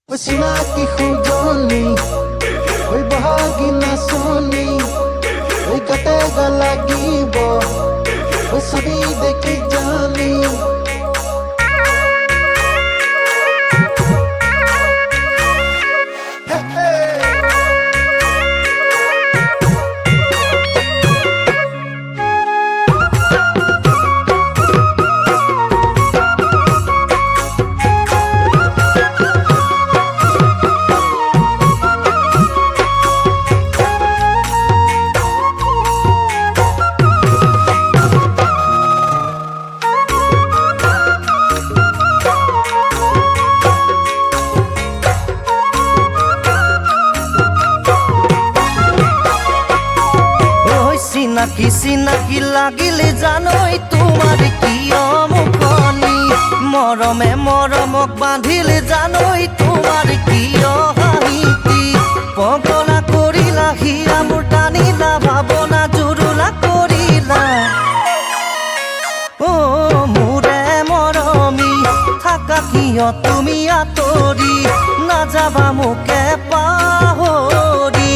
চিনাকি সুজনী ঐ বহাগী নাচনী ঐ গাতে লাগিব ঐ ছবি দেখি জানি চিনাকি চিনাকি লাগিলে জানই তোমাৰ কিয় মুখনি মৰমে মৰমক বান্ধিলে জানই তোমাৰ কিয় হাঁহিতি পগলা কৰিলা হিয়া মোৰ টানিলা ভাৱনা জুৰুলা কৰিলা অ মোৰে মৰমী থাকা কিয় তুমি আঁতৰি নাযাবা মোকে পাহৰি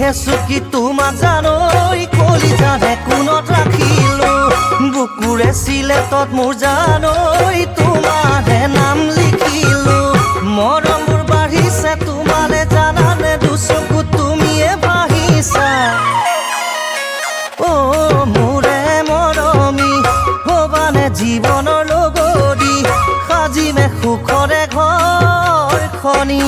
হেচুকি তোমাক জানৈ কলিজানে কোনত ৰাখিলো বুকুৰে চিলেটত মোৰ জানৈ তোমাৰে নাম লিখিলো মৰমবোৰ বাঢ়িছে তোমালে জানানে দুচকু তুমিয়ে ভাহিছা অ মোৰে মৰমী হবানে জীৱনৰ লগৰী সাজিমে সুখৰে ঘৰখনি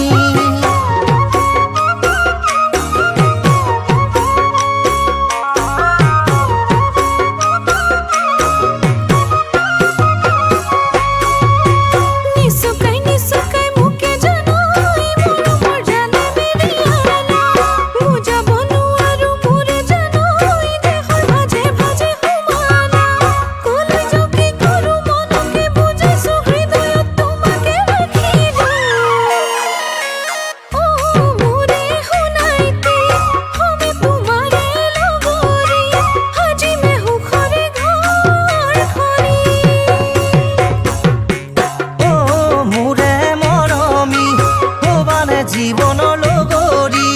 জীৱনৰ লগৰী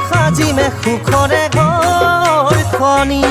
সাজিমে সুখৰে ঘৰখনি